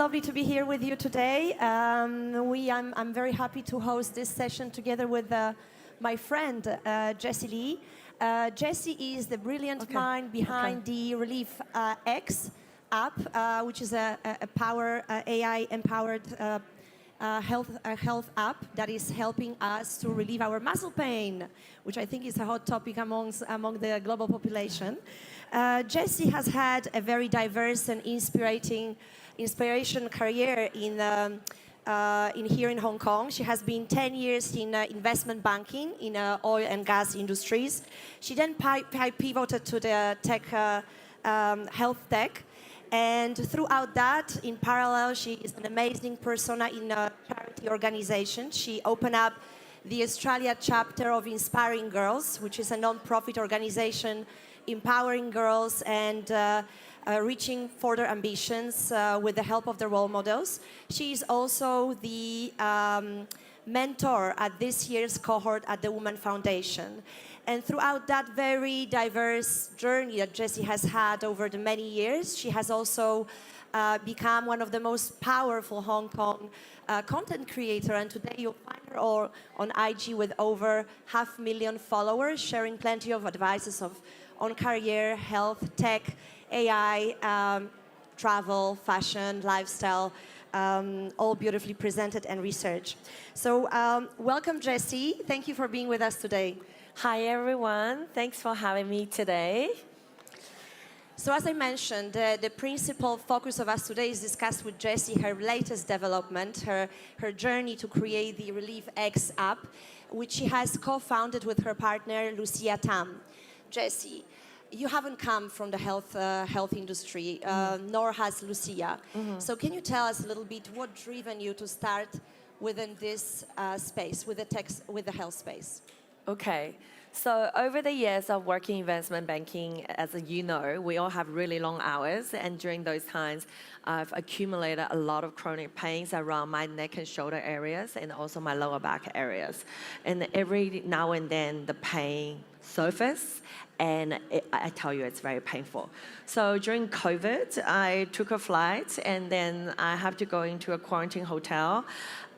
lovely to be here with you today. I'm very happy to host this session together with my friend, Jessie Li. Jessie is the brilliant mind behind the Reliefx app, which is a AI-empowered health app that is helping us to relieve our muscle pain, which I think is a hot topic among the global population. Jessie has had a very diverse and inspiration career here in Hong Kong. She has been 10 years in investment banking in oil and gas industries. She then pivoted to the HealthTech. And throughout that, in parallel, she is an amazing persona in a charity organization. She opened up the Australia chapter of Inspiring Girls, which is a non-profit organization empowering girls and reaching for their ambitions with the help of their role models. She is also the mentor at this year's cohort at the Women Foundation. And throughout that very diverse journey that Jessie has had over the many years, she has also become one of the most powerful Hong Kong content creator. And today you'll find her on IG with over 500,000 followers, sharing plenty of advices on career, health, tech, AI, travel, fashion, lifestyle, all beautifully presented and researched. So welcome, Jessie. Thank you for being with us today. Hi, everyone. Thanks for having me today. So as I mentioned, the principal focus of us today is discussed with Jessie her latest development, her journey to create the Reliefx app, which she has co-founded with her partner, Lucia Tam. Jessie, you haven't come from the health industry, nor has Lucia. So can you tell us a little bit what driven you to start within this space, with the health space? Okay, so over the years of working investment banking, as you know, we all have really long hours, and during those times, I've accumulated a lot of chronic pains around my neck and shoulder areas, and also my lower back areas. And every now and then, the pain surfaces, and I tell you, it's very painful. So during COVID, I took a flight, and then I have to go into a quarantine hotel,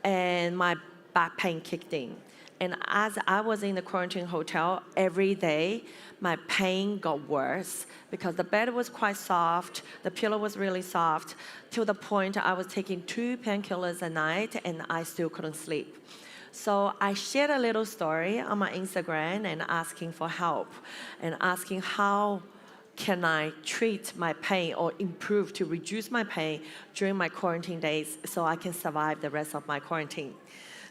and my back pain kicked in. And as I was in the quarantine hotel, every day, my pain got worse because the bed was quite soft, the pillow was really soft, to the point I was taking 2 painkillers a night and I still couldn't sleep. So I shared a little story on my Instagram and asking for help and asking how can I treat my pain or improve to reduce my pain during my quarantine days so I can survive the rest of my quarantine.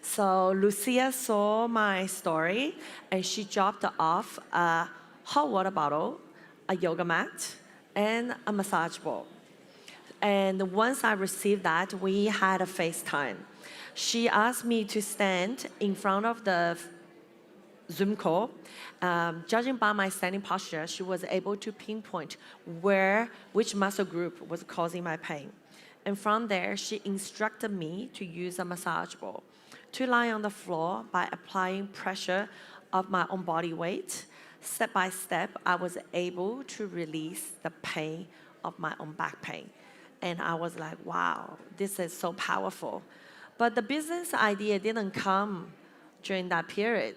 So Lucia saw my story and she dropped off a hot water bottle, a yoga mat, and a massage ball. And once I received that, we had a FaceTime. She asked me to stand in front of the Zoom call. Judging by my standing posture, she was able to pinpoint which muscle group was causing my pain. And from there, she instructed me to use a massage ball, to lie on the floor by applying pressure of my own body weight. Step by step, I was able to release the pain of my own back pain. And I was like, wow, this is so powerful. But the business idea didn't come during that period.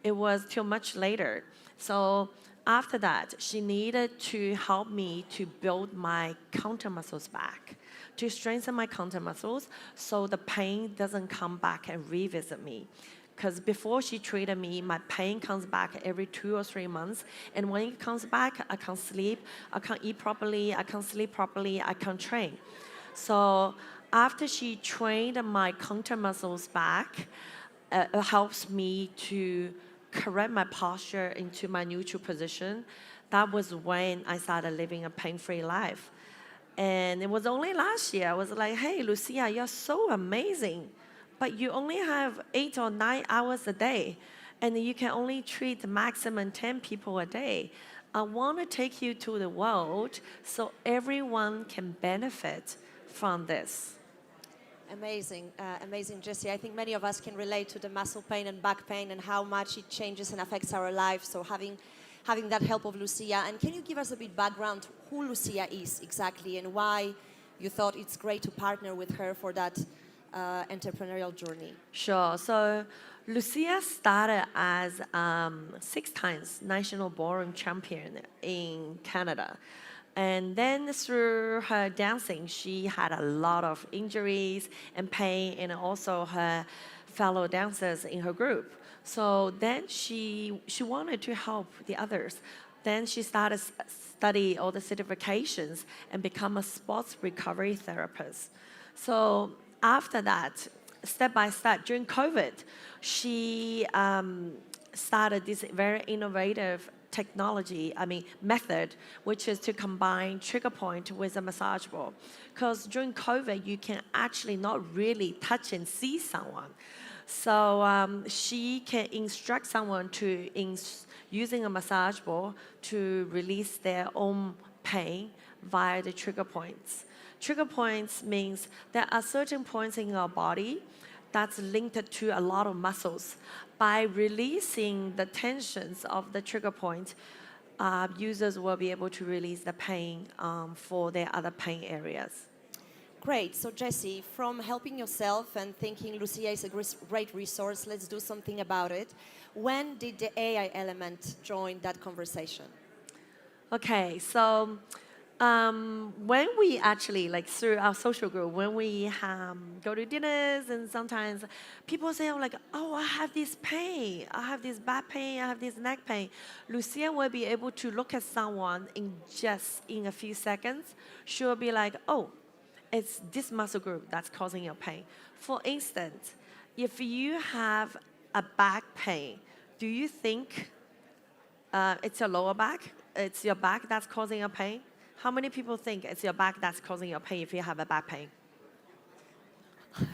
It was till much later. So after that, she needed to help me to build my counter muscles back, to strengthen my counter muscles so the pain doesn't come back and revisit me. Because before she treated me, my pain comes back every 2 or 3 months. And when it comes back, I can't sleep, I can't eat properly, I can't sleep properly, I can't train. So after she trained my counter muscles back, it helps me to correct my posture into my neutral position. That was when I started living a pain-free life. And it was only last year, I was like, hey, Lucia, you're so amazing, but you only have 8 or 9 hours a day, and you can only treat maximum 10 people a day. I want to take you to the world so everyone can benefit from this. Amazing, amazing, Jessie. I think many of us can relate to the muscle pain and back pain and how much it changes and affects our lives. So having that help of Lucia. And can you give us a bit background who Lucia is exactly and why you thought it's great to partner with her for that entrepreneurial journey? Sure. So Lucia started as 6 times national ballroom champion in Canada. And then through her dancing, she had a lot of injuries and pain, and also her fellow dancers in her group. So then she wanted to help the others. Then she started study all the certifications and become a sports recovery therapist. So after that, step by step, during COVID, she started this very innovative method, which is to combine trigger point with a massage ball. Because during COVID, you can actually not really touch and see someone. So she can instruct someone to, using a massage ball, to release their own pain via the trigger points. Trigger points means there are certain points in our body that's linked to a lot of muscles. By releasing the tensions of the trigger point, users will be able to release the pain for their other pain areas. Great. So Jessie, from helping yourself and thinking Lucia is a great resource, let's do something about it. When did the AI element join that conversation? Okay, so when we actually, like through our social group, when we go to dinners, and sometimes people say, oh, I have this pain, I have this back pain, I have this neck pain. Lucia will be able to look at someone in a few seconds. She'll be like, oh, it's this muscle group that's causing your pain. For instance, if you have a back pain, do you think it's your lower back? It's your back that's causing your pain? How many people think it's your back that's causing your pain if you have a back pain?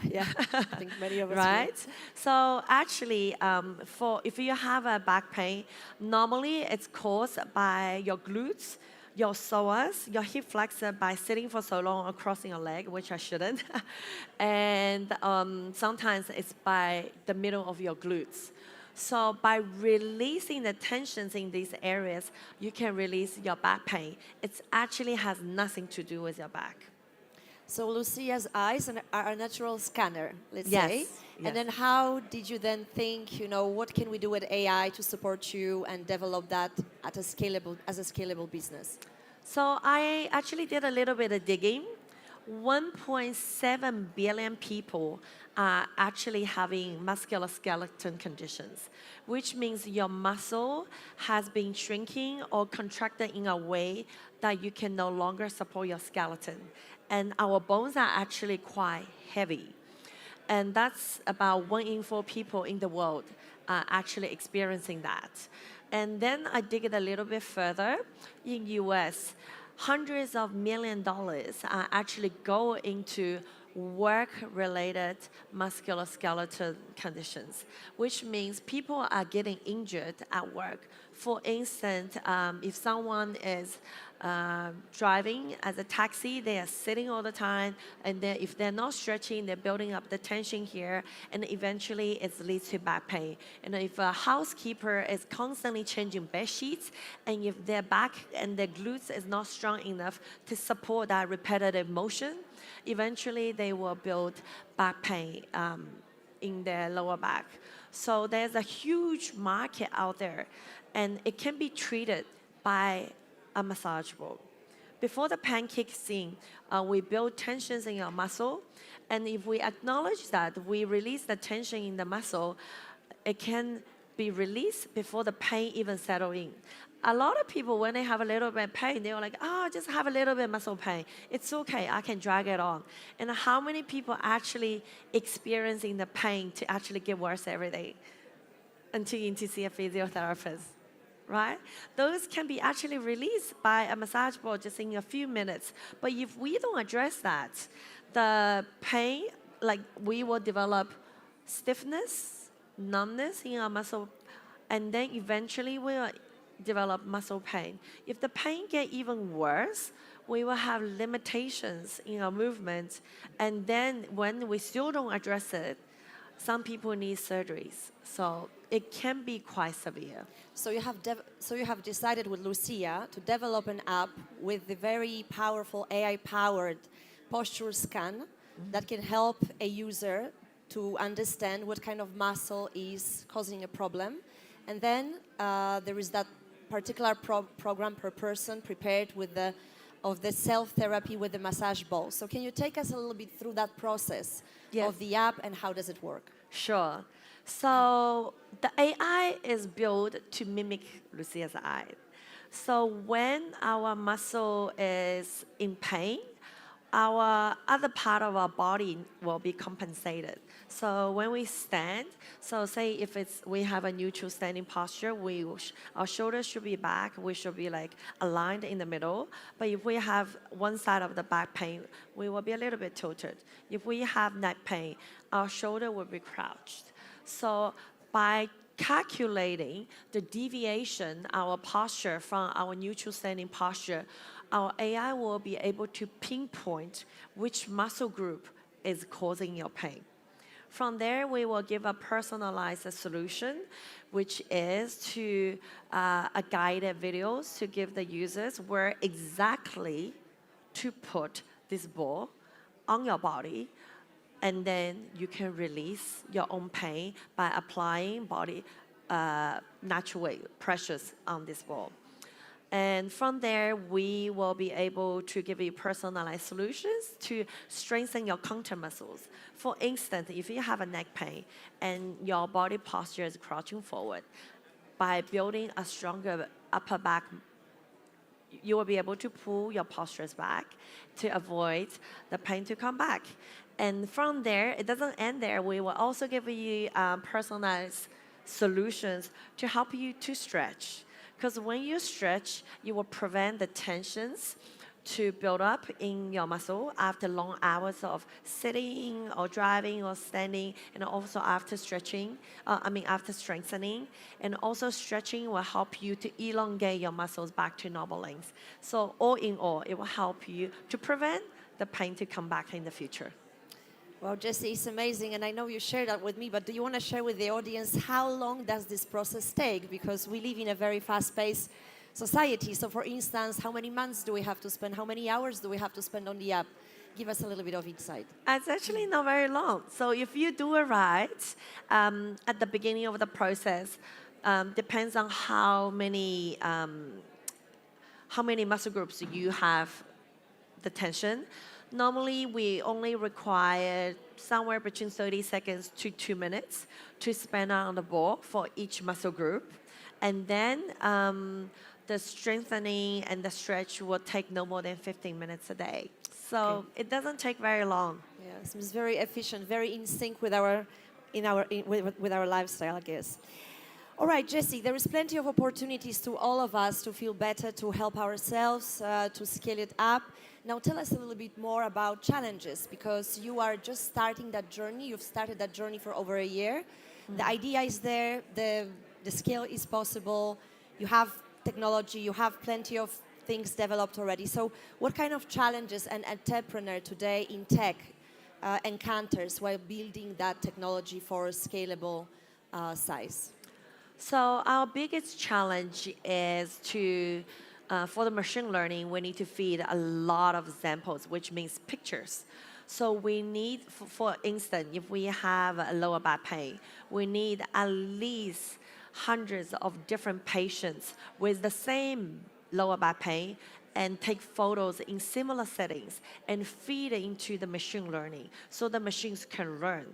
Yeah, I think many of us right? So actually, if you have a back pain, normally it's caused by your glutes, your psoas, your hip flexor by sitting for so long or crossing your leg, which I shouldn't. And sometimes it's by the middle of your glutes. So by releasing the tensions in these areas, you can release your back pain. It actually has nothing to do with your back. So Lucia's eyes are a natural scanner, let's Yes, say. yes. And then how did you then think, what can we do with AI to support you and develop that as a scalable business? So I actually did a little bit of digging. 1.7 billion people are actually having musculoskeletal conditions, which means your muscle has been shrinking or contracted in a way that you can no longer support your skeleton. And our bones are actually quite heavy. And that's about 1 in 4 people in the world are actually experiencing that. And then I dig it a little bit further. In US, hundreds of million dollars are actually go into work-related musculoskeletal conditions, which means people are getting injured at work. For instance, if someone is driving as a taxi, they are sitting all the time, and if they're not stretching, they're building up the tension here, and eventually it leads to back pain. And if a housekeeper is constantly changing bed sheets, and if their back and their glutes is not strong enough to support that repetitive motion, eventually they will build back pain in their lower back. So there's a huge market out there, and it can be treated by a massage ball. Before the pain kicks in, we build tensions in our muscle, and if we acknowledge that we release the tension in the muscle, it can be released before the pain even settles in. A lot of people, when they have a little bit of pain, they're like, oh, just have a little bit of muscle pain. It's okay, I can drag it on. And how many people actually experiencing the pain to actually get worse every day until you need to see a physiotherapist, right? Those can be actually released by a massage ball just in a few minutes. But if we don't address that, the pain, we will develop stiffness, numbness in our muscle, and then eventually we will develop muscle pain. If the pain get even worse, we will have limitations in our movement, and then when we still don't address it, some people need surgeries. So it can be quite severe. So you have decided with Lucia to develop an app with the very powerful AI-powered posture scan that can help a user to understand what kind of muscle is causing a problem. And then there is that particular program per person prepared with the self-therapy with the massage ball. So can you take us a little bit through that process of the app and how does it work? Sure. So the AI is built to mimic Lucia's eye. So when our muscle is in pain, our other part of our body will be compensated. So when we stand, so say if we have a neutral standing posture, our shoulders should be back, we should be like aligned in the middle. But if we have one side of the back pain, we will be a little bit tilted. If we have neck pain, our shoulder will be crouched. So by calculating the deviation, our posture from our neutral standing posture, our AI will be able to pinpoint which muscle group is causing your pain. From there, we will give a personalized solution, which is to a guided videos to give the users where exactly to put this ball on your body, and then you can release your own pain by applying body natural weight pressures on this ball. And from there, we will be able to give you personalized solutions to strengthen your counter muscles. For instance, if you have a neck pain and your body posture is crouching forward, by building a stronger upper back, you will be able to pull your postures back to avoid the pain to come back. And from there, it doesn't end there. We will also give you personalized solutions to help you to stretch. Because when you stretch, you will prevent the tensions to build up in your muscle after long hours of sitting or driving or standing, and also after stretching, after strengthening. And also stretching will help you to elongate your muscles back to normal length. So all in all, it will help you to prevent the pain to come back in the future. Well, Jessie, it's amazing, and I know you shared that with me, but do you want to share with the audience how long does this process take? Because we live in a very fast-paced society. So, for instance, how many months do we have to spend? How many hours do we have to spend on the app? Give us a little bit of insight. It's actually not very long. So if you do it right at the beginning of the process, depends on how many muscle groups you have the tension. Normally, we only require somewhere between 30 seconds to 2 minutes to spend on the ball for each muscle group. And then the strengthening and the stretch will take no more than 15 minutes a day. So it doesn't take very long. Yes, it's very efficient, very in sync with our lifestyle, I guess. All right, Jessie, there is plenty of opportunities to all of us to feel better, to help ourselves, to scale it up. Now tell us a little bit more about challenges, because you are just starting that journey. You've started that journey for over a year. The idea is there, the scale is possible, you have technology, you have plenty of things developed already. So what kind of challenges an entrepreneur today in tech encounters while building that technology for a scalable size? So our biggest challenge is for the machine learning, we need to feed a lot of samples, which means pictures. So we need, for instance, if we have a lower back pain, we need at least hundreds of different patients with the same lower back pain and take photos in similar settings and feed it into the machine learning so the machines can learn.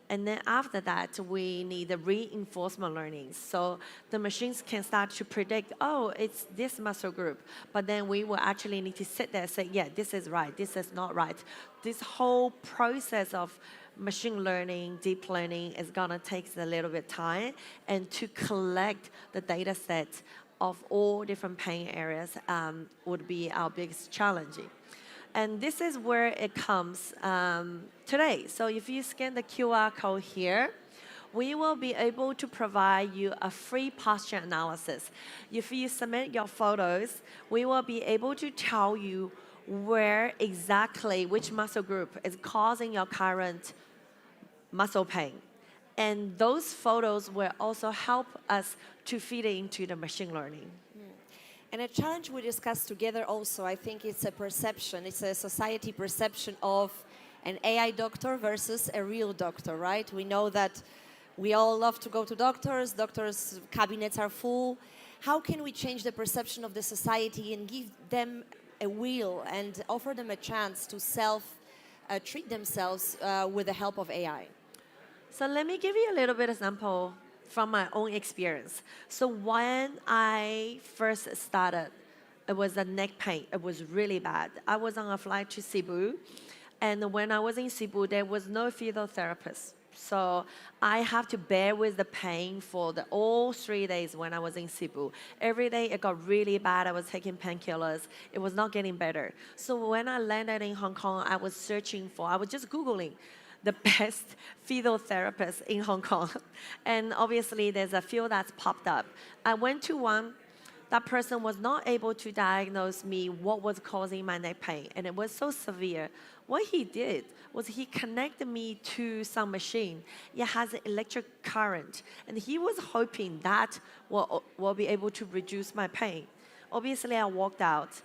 And then after that, we need the reinforcement learning. So the machines can start to predict, oh, it's this muscle group. But then we will actually need to sit there and say, yeah, this is right, this is not right. This whole process of machine learning, deep learning is gonna take a little bit of time, and to collect the data set of all different pain areas would be our biggest challenge. And this is where it comes today. So if you scan the QR code here, we will be able to provide you a free posture analysis. If you submit your photos, we will be able to tell you where exactly, which muscle group is causing your current muscle pain. And those photos will also help us to feed it into the machine learning. And a challenge we discussed together also, I think it's a perception, it's a society perception of an AI doctor versus a real doctor, right? We know that we all love to go to doctors' cabinets are full. How can we change the perception of the society and give them a will and offer them a chance to treat themselves with the help of AI? So let me give you a little bit example from my own experience. So when I first started, it was a neck pain. It was really bad. I was on a flight to Cebu, and when I was in Cebu, there was no physiotherapist. So I have to bear with the pain for all 3 days when I was in Cebu. Every day it got really bad. I was taking painkillers. It was not getting better. So when I landed in Hong Kong, I was just Googling the best physiotherapist in Hong Kong. And obviously there's a few that's popped up. I went to one. That person was not able to diagnose me what was causing my neck pain, and it was so severe. What he did was he connected me to some machine. It has an electric current, and he was hoping that will be able to reduce my pain. Obviously, I walked out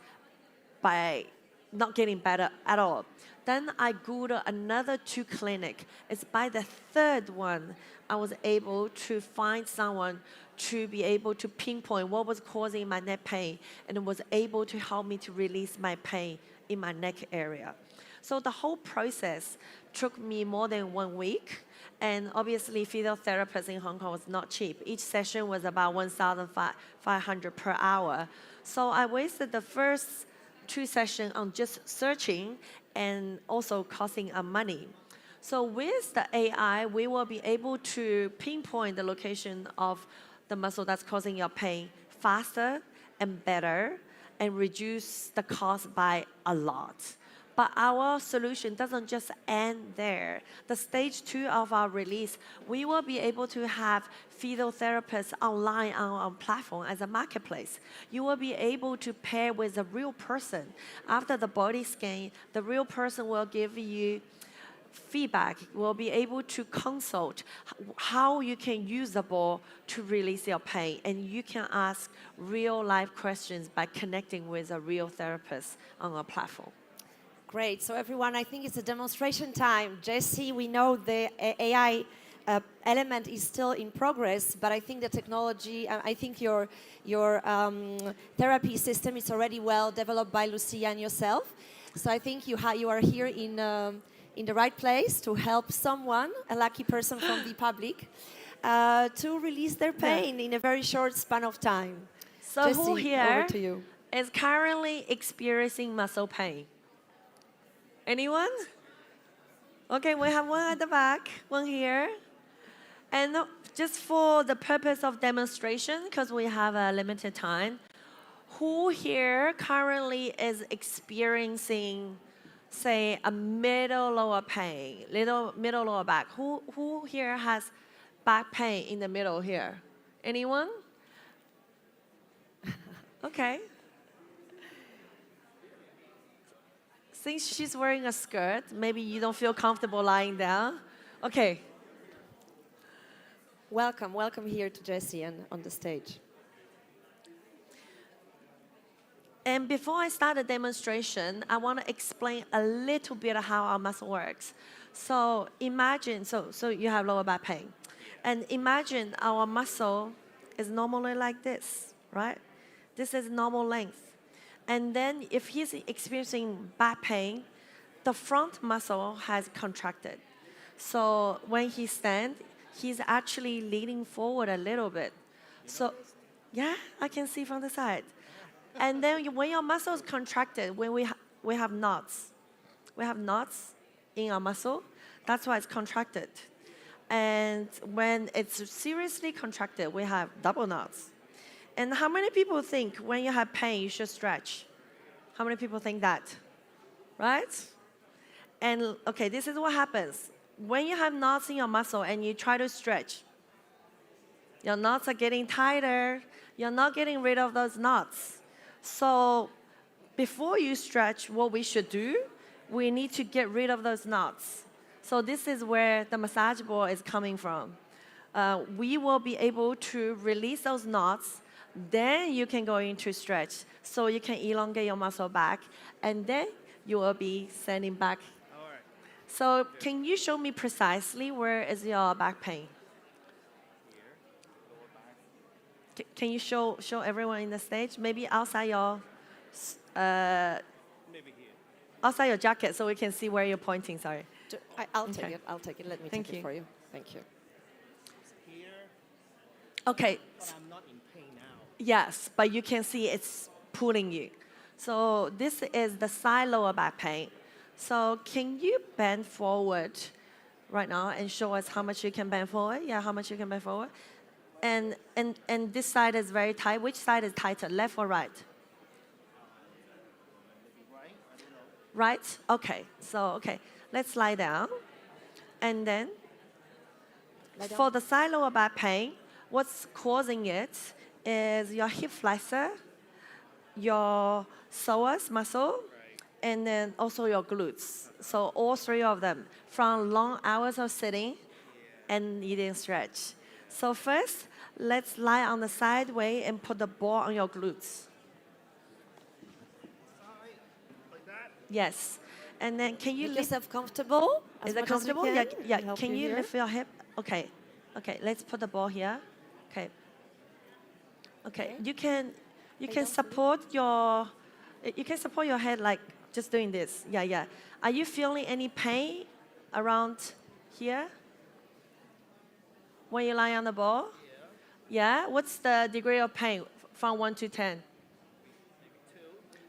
by not getting better at all. Then I Googled another 2 clinic. It's by the 3rd one, I was able to find someone to be able to pinpoint what was causing my neck pain, and it was able to help me to release my pain in my neck area. So the whole process took me more than 1 week. And obviously, physiotherapist in Hong Kong was not cheap. Each session was about 1,500 per hour. So I wasted the first 2 sessions on just searching and also costing money. So with the AI, we will be able to pinpoint the location of the muscle that's causing your pain faster and better and reduce the cost by a lot. But our solution doesn't just end there. The stage 2 of our release, we will be able to have physiotherapists online on our platform as a marketplace. You will be able to pair with a real person. After the body scan, the real person will give you feedback. Will be able to consult how you can use the ball to release your pain, and you can ask real life questions by connecting with a real therapist on our platform. Great. So everyone, I think it's a demonstration time. Jessie, we know the AI element is still in progress, but I think the technology, I think your therapy system is already well developed by Lucia and yourself. So I think you are here in the right place to help someone, a lucky person from the public, to release their pain in a very short span of time. So Jessie, who here over to you. is currently experiencing muscle pain? Anyone? Okay, we have one at the back, one here. And just for the purpose of demonstration, because we have a limited time, who here currently is experiencing, say, a middle lower pain, middle lower back? Who here has back pain in the middle here? Anyone? Okay. Since she's wearing a skirt, maybe you don't feel comfortable lying down. Okay. Welcome here to Jessie and on the stage. And before I start the demonstration, I want to explain a little bit of how our muscle works. So imagine, so you have lower back pain. And imagine our muscle is normally like this, right? This is normal length. And then if he's experiencing back pain, the front muscle has contracted. So when he stands, he's actually leaning forward a little bit. So, yeah, I can see from the side. And then when your muscle is contracted, when we have knots. We have knots in our muscle. That's why it's contracted. And when it's seriously contracted, we have double knots. And how many people think when you have pain, you should stretch? How many people think that? Right? And okay, this is what happens. When you have knots in your muscle and you try to stretch, your knots are getting tighter. You're not getting rid of those knots. So before you stretch, what we should do, we need to get rid of those knots. So this is where the massage ball is coming from. We will be able to release those knots Then you can go into stretch. So you can elongate your muscle back, and then you will be standing back. All right. So can you show me precisely where is your back pain? Here, lower back. Can you show everyone in the stage? Maybe outside your Maybe here. outside your jacket, so we can see where you're pointing. Sorry. I'll take Okay. it. I'll take it. Let me Thank take you. it for you. Thank you. It's here, Okay. but I'm not in pain now. Yes, but you can see it's pulling you. So this is the side lower back pain. So can you bend forward right now and show us how much you can bend forward? Yeah, how much you can bend forward. And this side is very tight. Which side is tighter, left or right? Maybe right? I don't know. Right? Okay. So, okay. Let's lie down. And then Lie down. for the side lower back pain, what's causing it is your hip flexor, your psoas muscle, and then also your glutes. So all three of them from long hours of sitting and needing stretch. So first, let's lie on the side way and put the ball on your glutes. Side, like that. Yes. And then can you Make lift? yourself comfortable. As Is it much as you comfortable? can. Yeah, yeah. I'll help Can you here. lift your hip? Okay. Okay, let's put the ball here. Okay. Okay. Okay. You can Lay can down, please. support your head like just doing this. Yeah, yeah. Are you feeling any pain around here? When you lie on the ball? Yeah. What's the degree of pain from 1 to 10?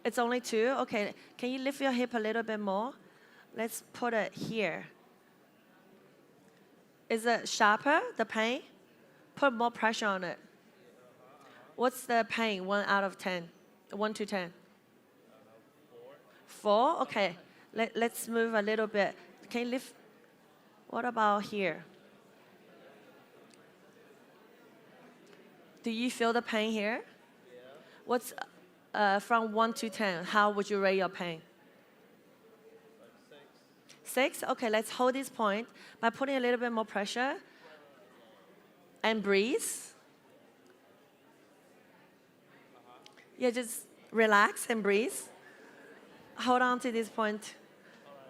It's only 2? Okay. Can you lift your hip a little bit more? Let's put it here. Is it sharper, the pain? Put more pressure on it. What's the pain, 1 out of 10? 1 to 10? 4? Okay. Let's move a little bit. Can you lift? What about here? Do you feel the pain here? What's from 1 to 10? How would you rate your pain? 6? Okay, let's hold this point by putting a little bit more pressure and breathe. Yeah, just relax and breathe. Hold on to this point.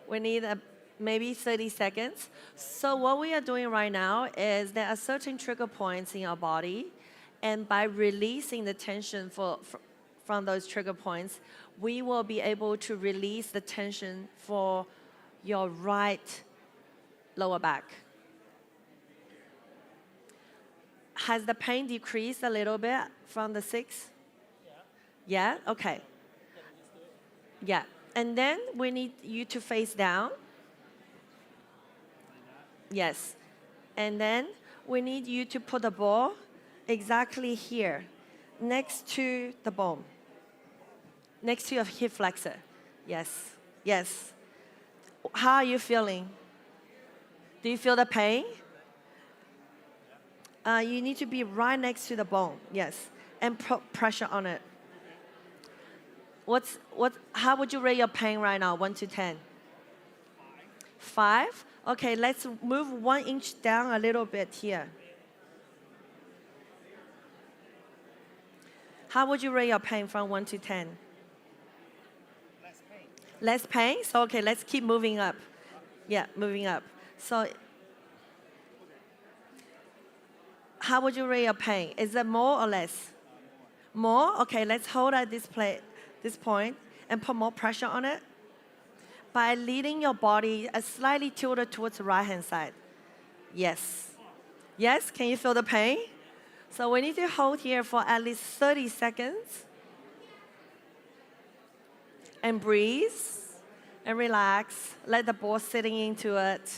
We need maybe 30 seconds. So what we are doing right now is there are certain trigger points in our body, and by releasing the tension from those trigger points, we will be able to release the tension for your right lower back. Has the pain decreased a little bit from the 6? Yeah? Okay. Yeah. And then we need you to face down. Yes. And then we need you to put the ball exactly here, next to the bone, next to your hip flexor. Yes. Yes. How are you feeling? Do you feel the pain? You need to be right next to the bone. Yes. And put pressure on it. How would you rate your pain right now, 1 to 10? 5? Okay, let's move 1 inch down a little bit here. How would you rate your pain from 1 to 10? Less pain. Less pain? So, okay, let's keep moving up. Yeah, moving up. So, how would you rate your pain? Is it more or less? More? Okay, let's hold at this point and put more pressure on it by leading your body slightly tilted towards the right-hand side. Yes. Yes, can you feel the pain? So we need to hold here for at least 30 seconds. And breathe and relax. Let the ball sitting into it.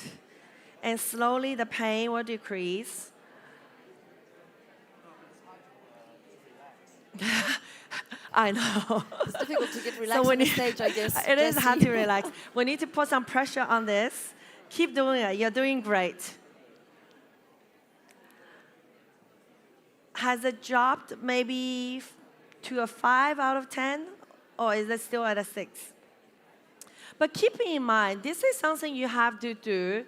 And slowly the pain will decrease. I know. It's difficult to get relaxed we on the need- stage, I guess. It is hard Jessie. to relax. We need to put some pressure on this. Keep doing it. You're doing great. Has it dropped maybe to a 5 out of 10? Or is it still at a 6? But keeping in mind, this is something you have to do,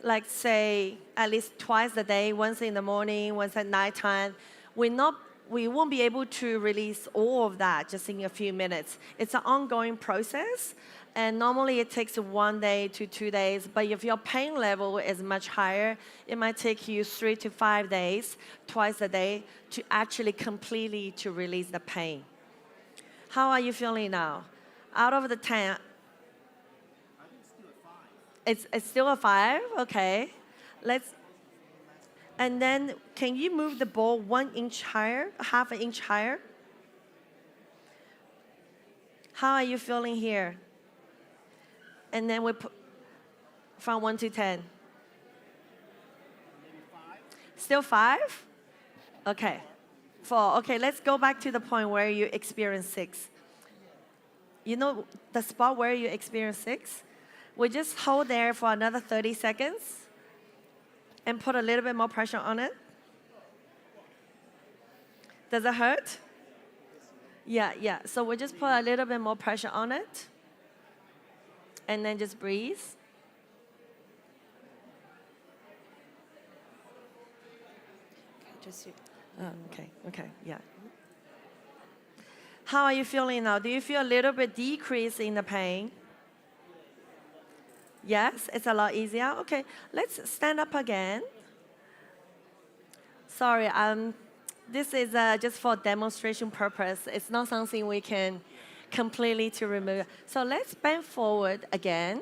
like say, at least twice a day, once in the morning, once at nighttime. We're not we won't be able to release all of that just in a few minutes. It's an ongoing process, and normally it takes 1 day to 2 days, but if your pain level is much higher, it might take you 3 to 5 days, twice a day, to actually completely to release the pain. How are you feeling now? Out of the 10, it's still a 5, okay. And then can you move the ball 1 inch higher, half an inch higher? How are you feeling here? And then we put from 1 to 10. Still 5? Okay. 4. Okay, let's go back to the point where you experience 6. You know the spot where you experience 6? We just hold there for another 30 seconds and put a little bit more pressure on it. Does it hurt? Yeah. So we just put a little bit more pressure on it. And then just breathe. Okay, yeah. How are you feeling now? Do you feel a little bit decrease in the pain? Yes, it's a lot easier. Okay, let's stand up again. Sorry, this is just for demonstration purpose. It's not something we can completely to remove. So let's bend forward again.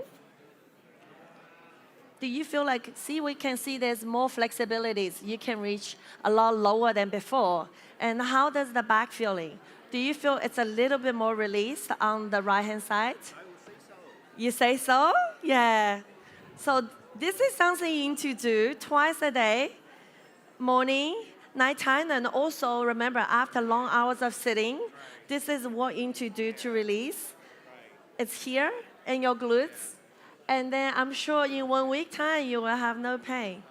Do you feel like, we can see there's more flexibilities. You can reach a lot lower than before. And how does the back feeling? Do you feel it's a little bit more released on the right-hand side? You say so? Yeah. So this is something you need to do twice a day, morning, nighttime, and also remember after long hours of sitting, this is what you need to do to release. It's here in your glutes. And then I'm sure in 1 week time, you will have no pain.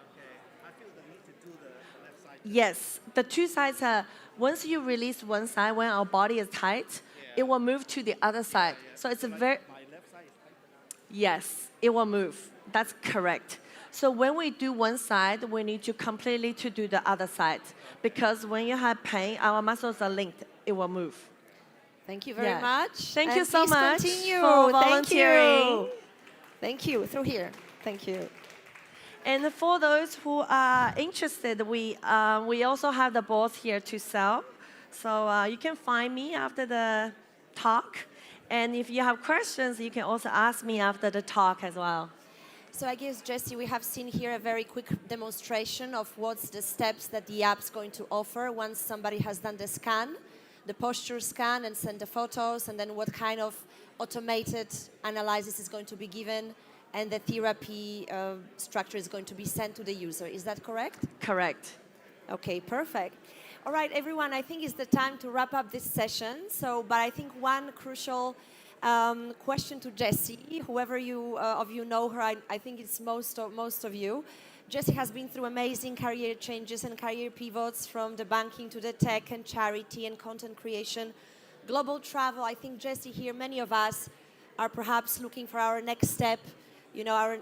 I feel the need to do the left side. Yes, the 2 sides are, once you release one side, when our body is tight, it will move to the other side. So it's a very, My left side is tighter now. yes, it will move. That's correct. So when we do one side, we need to completely to do the other side. Because when you have pain, our muscles are linked. It will move. Thank you very much. Thank you And so please much continue. for Thank volunteering. you. Thank you. Through here. Thank you. And for those who are interested, we also have the balls here to sell. So you can find me after the talk. And if you have questions, you can also ask me after the talk as well. So I guess, Jessie, we have seen here a very quick demonstration of what's the steps that the app's going to offer once somebody has done the scan, the posture scan, and send the photos, and then what kind of automated analysis is going to be given, and the therapy structure is going to be sent to the user. Is that correct? Correct. Okay, perfect. All right, everyone, I think it's the time to wrap up this session. But I think one crucial question to Jessie, whoever of you know her, I think it's most of you. Jessie has been through amazing career changes and career pivots, from the banking to the tech and charity and content creation, global travel. I think, Jessie, here, many of us are perhaps looking for our next step, our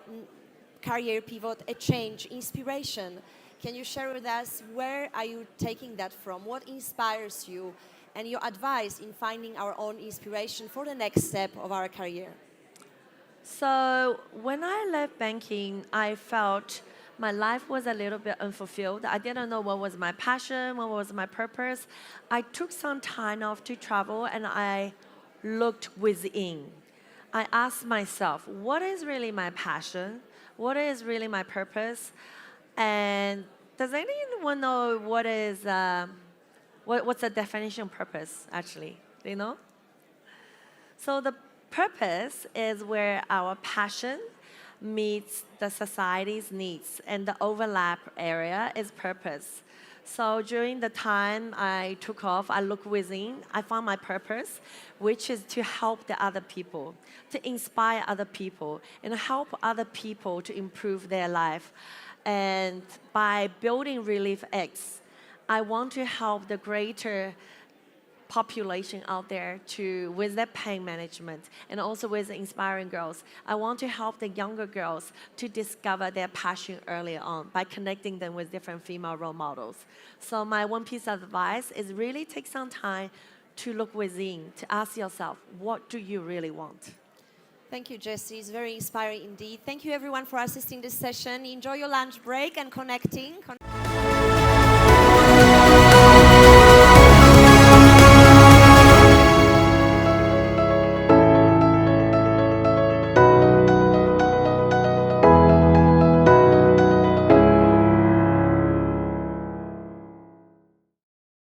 career pivot, a change, inspiration. Can you share with us, where are you taking that from? What inspires you? And your advice in finding our own inspiration for the next step of our career? So when I left banking, I felt my life was a little bit unfulfilled. I didn't know what was my passion, what was my purpose. I took some time off to travel, and I looked within. I asked myself, what is really my passion? What is really my purpose? And does anyone know what is what's the definition of purpose, actually? Do you know? So the purpose is where our passion meets the society's needs, and the overlap area is purpose. So during the time I took off, I looked within, I found my purpose, which is to help the other people, to inspire other people, and help other people to improve their life. And by building Reliefx, I want to help the greater population out there with their pain management and also with inspiring girls. I want to help the younger girls to discover their passion early on by connecting them with different female role models. So my one piece of advice is really take some time to look within, to ask yourself, what do you really want? Thank you, Jessie. It's very inspiring indeed. Thank you, everyone, for assisting this session. Enjoy your lunch break and connecting.